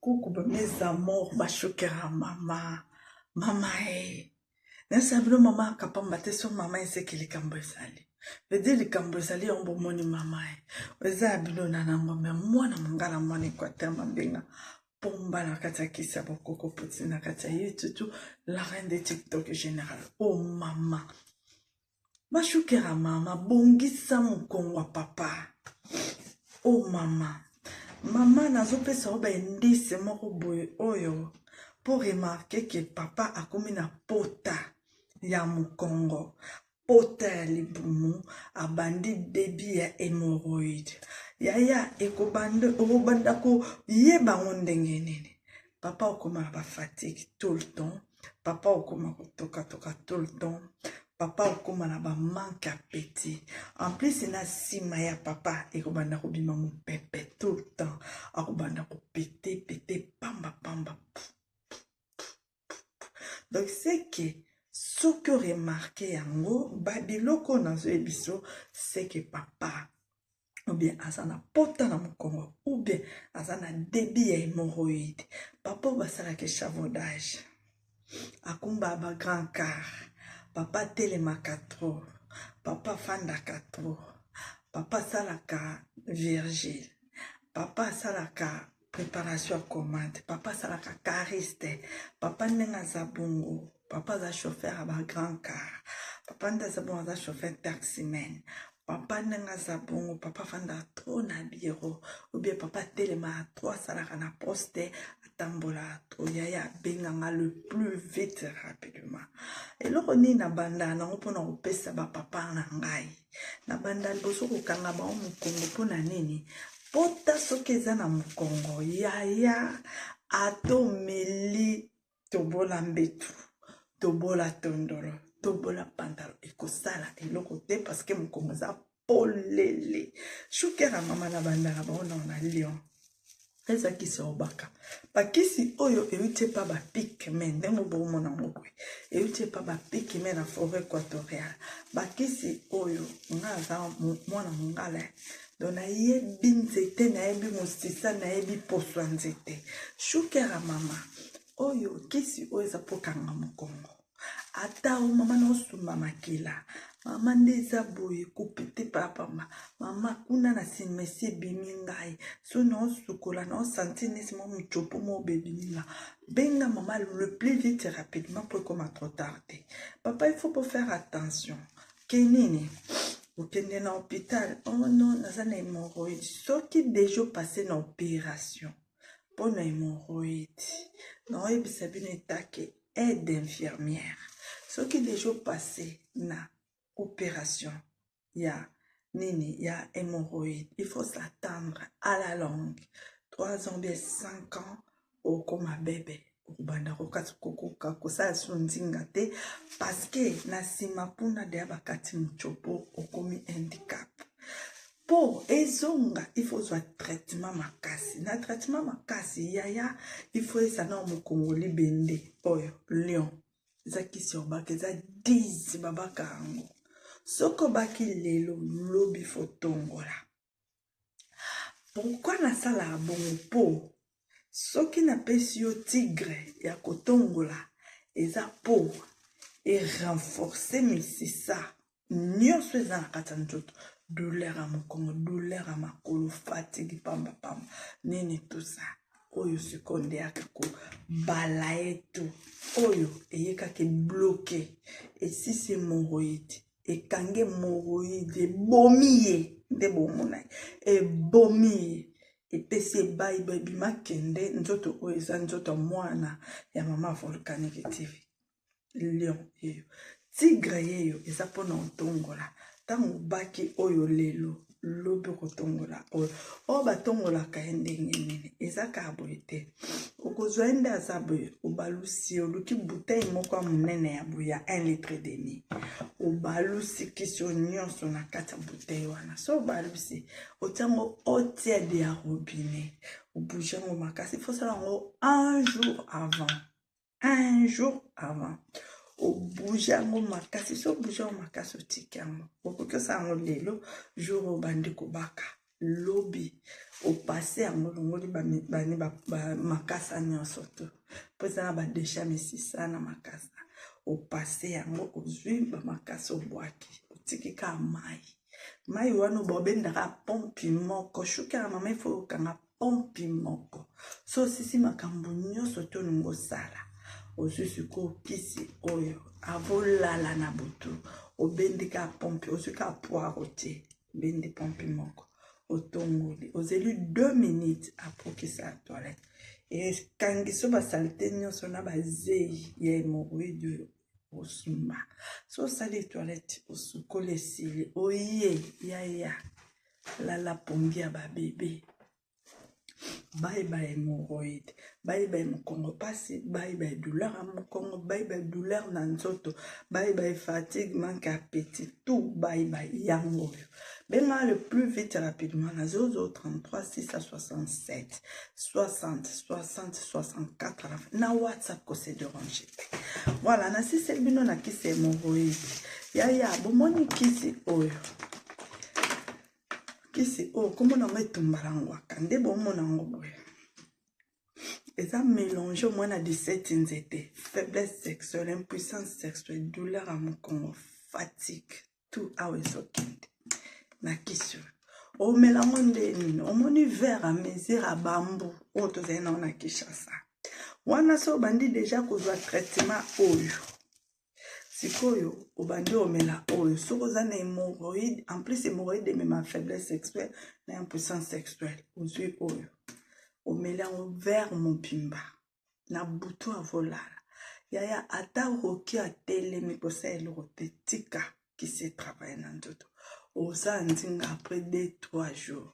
Coucou, mes amours, bashokera mama. Mama Nesabilo mama kapamba te so mama ese likambo esali. Vede likambo esali ombo moni mama Weza abilo na nambo me mwana mungala mwana kwa tema mbinga. Pomba na kata kisa bokoko puti na kata yututu. La reine de TikTok général. Oh mama. Bashokera mama. Bongisa mukongwa papa. Oh mama. Maman nazo pesa oba indise moko boye oyo pour remarquer que papa a commis na pota ya mukongo, pota ya libumu, abandi debi ya hémorroïde. Yaya ekobanda ko yeba ndenge nini. Papa okoma ba fatigue tout le temps, papa okoma kotoka tout le temps. Papa okoma na ba manque appétit. En plus na sima ya papa ekobanda ko bima mu pepe tout le temps. Akobanda ko péter pamba. Donc c'est que ce que remarqué yango babiloko na zo ebiso c'est que papa ou bien azana pota na mukongo ou bien azana débit ya hémorroïde. Papa basala ke chavaudage. Akumba ba grand car. Papa télémaka trop. Papa fandaka trop. Papa salaka virgile. Papa salaka préparation à commande. Papa salaka cariste. Papa nenga zabungo. Papa za chauffeur à ba grand car. Papa nda zabungo za chauffeur taximan. Papa nenga zabungo. Papa fanda trop na bureau. Ou bien papa téléma trop salaka na poste. Tambola yaya benganga le plus vite rapidement. Et loko ni na banda na opona opesa ba papa na ngai. Na banda liboso ko kanga ba mukongo pona nini. Pota sokeza na mukongo yaya atomeli tobola mbetu. Tobola tondolo. Tobola pantalo. Ekosala eloko te parce que mukongo za polele. Shukera mama na banda na ba na lion. Eza kisi obaka. Bakisi oyo euti pa ba pigment ndenge bomo na mokwe. Euti pa ba pigment na forêt équatoriale. Bakisi oyo nga za mwana mongala. Dona yebi nzete na yebi mosisa na yebi poso nzete. Shukera mama. Oyo kisi oyo za pokanga mokongo. Ata o mama no suma makila. Mama ndeza boye kupite papa mama kuna na simesi bimingai so no sukola no santine mo muchopo mo bebininga benga mama le plus vite rapidement pour comme trop tardé. Papa il faut pas faire attention kenini okende na hôpital oh non nazana hémorroïde soki déjà passé na opération pour na hémorroïde non ebisa bino etake aide infirmière soki déjà passé na opération, il y a nini, il y a hémorroïde. Il faut s'attendre à la longue. 3 ans, bien 5 ans, au comme bébé. Parce que na simapuna de abakati mchopo okomi handicap. Pour ezonga, il faut soit traitement makasi. Na traitement makasi, yaya, il faut ça na mukongoli bende. Oyo, lion. Zaki siobake, za 10 babaka ango. Soko baki lelo lobi fotongola. Pourquoi na sala bongo po? Soki na pesi yo tigre ya kotongola eza po et renforcer misisa. Nyonso eza na kata njoto. Douleur à mokongo, douleur à makolo, fatigue pamba. Nini tout ça. Oyo seconde akako balaye tout. Oyo eyeka ke bloqué. Et si c'est hémorroïde. Et kange hémorroïde bomiye de bomona et bomiye et pese bai bima kende nzoto oeza nzoto mwana ya mama volcanique TV lion yeyo tigre yeyo eza pona otongola tango baki oyo lelo lobi kotongola oyo o batongola ka ndenge nini eza ka boye te okozwa ende azaboye obalusi oluki bouteille moko munene ya boye ya 1 litre demi obalusi kisio nyonso na kati ya bouteille wana so obalusi otiango otiede ya robinet obougeango makasi faut sala ngo un jour avant obougeango makasi so obougeango makasi otikango okoki osala ngo lelo jour obandi kobaka lobi opase yango longoli bani makasa nyonso to mpo eza na badesha misisa na makasa opase yango ozwi bamakasa obwaki otiki ka mai wana bobendaka pompi moko shuka ya mama ifo okanga pompi moko so osisi makambo nyonso to olingi osala ozwi sikoyo kisi oyo avolala na butu obendi ka pompi ozwi ka poire te bendi pompi moko otongoli ozeli 2 minutes apokisa ya toilette ekangiso basalite nyonso na bazei ya hémorroïde osumba so osali toilette osukoli esili oye yaya lala pongi ya babebe bayeba hémorroïde bayeba mokongo pasi bayeba douleur ya mokongo bayeba douleur na nzoto bayeba fatigue manque appétit tout bayeba yango oyo benga le plus vite rapidement na 0033 667 60 60 64 à la fin na WhatsApp ko se déranger voilà na si c'est bino na kisi hémorroïde yaya bomoni kisi oyo kisi oyo komona ngo etumbalangwaka nde bomona ngo boye eza mélange au moins na 17 nzete faiblesse sexuelle impuissance sexuelle douleur à mokongo fatigue tout awa ezokende na kisi omela ngo nde nini omoni verre à mesure à bambu oyo tozali nango na Kinshasa wana so obandi deja kozwa traitement oyo sikoyo obandi omela oyo soki oza na hémorroïde en plus hémorroïde emema faiblesse sexuelle na impuissance sexuelle ozwi oyo omela yango verre mobimba na butu avolala yaya ata roki atelemi kosala eloko te tika kisi travaille na nzoto oza ndinga après 2-3 jours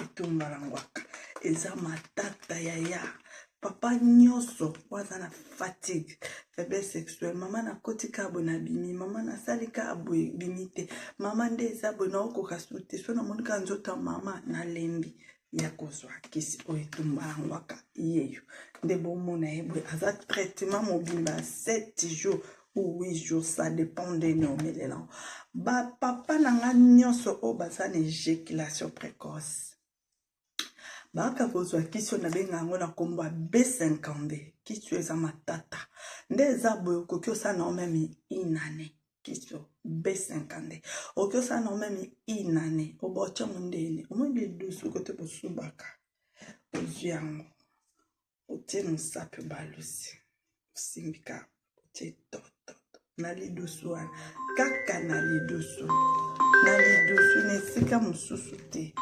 etumbalangwaka eza matata yaya papa nyonso waza na fatigue faiblesse sexuelle mama na kotika boye na bimi mama na salika boye bimi te mama nde eza boye na okoka su te so na monika nzoto ya mama na lembi ya kozwa kisi oyo etumbalangwaka yeyo nde bomona ye boye aza traitement mobimba 7 jours ou 8 jours ça dépend ndeni omelela bapapa na nga nyonso oyo baza na éjaculation précoce baka kozwa kisi oyo nabenga yango na nkombo ya B50 kisi oyo eza matata nde eza boye okoki osala nango meme inane kisi oyo B50 okoki osala nango meme inane obotya mondeni omoi lidusu kote bosubaka ozwi yango otie mosape balusi osimbika otie toto na lidusu wana kaka na lidusu na esika mosusu te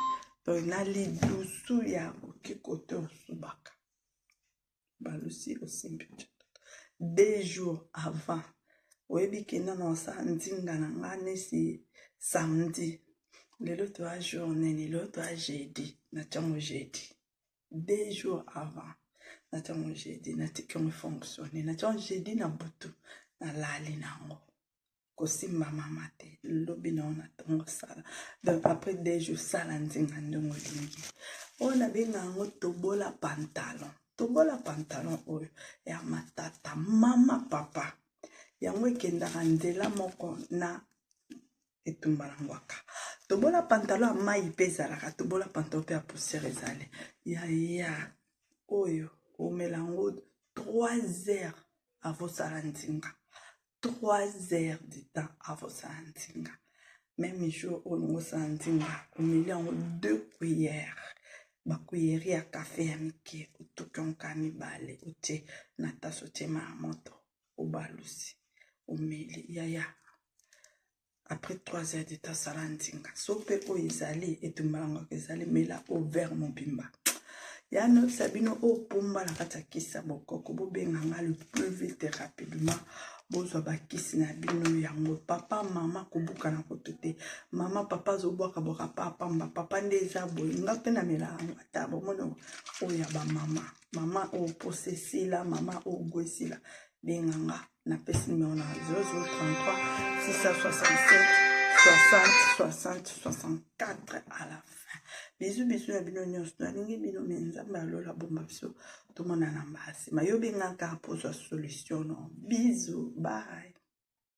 na lidusu ya oki kote osubaka balusi osimbi 2 jours avant oyebi kenda na osala ndinga na nga nesi samedi lelo toa journée lelo toa jeudi na tiango jeudi 2 jours avant na tiango jeudi na tiki yango fonctionne na tiango jeudi na butu na lali nango kosimba mama te lobi na ona tongo sala donc après 2 jours sala ndinga ndongo lingi oyo nabenga yango tobola pantalon oyo ya matata mama papa yango ekendaka nzela moko na etumbalangwaka tobola pantalon ya mai mpe ezalaka tobola pantalon mpe ya poussière ezali yaya oyo omela yango 3 heures avosala ndinga 3 heures de temps avosala ndinga même jour olingo osala ndinga omeli yango 2 cuillères bacuillère ya kafe ya mike otuki onka mibale otie na taso otie ma moto obalusi omeli yaya après 3 heures de temps sala ndinga so mpe oyo ezali etumbalangwaka ezali mela o verre mobimba ya noyebisa bino oyo pomba na kati ya kisi ya bokoko bobenganga le plus vite rapidement bozwa bakisi na bino yango papa mama kobuka na koto te mama papa azobwaka papa papa nde eza boye nga mpe na mela yango ata bomona oyo ya bamama mama oyo posa esila mama oyo gwe esila benganga napesi nimero na 0033 667 60 60 64 à la fin. Bisous na bino nyonso nalingi bino me nzambe alola bomba biso tomona na mbasi mayobi ngaka pozwa solution no bisous bye.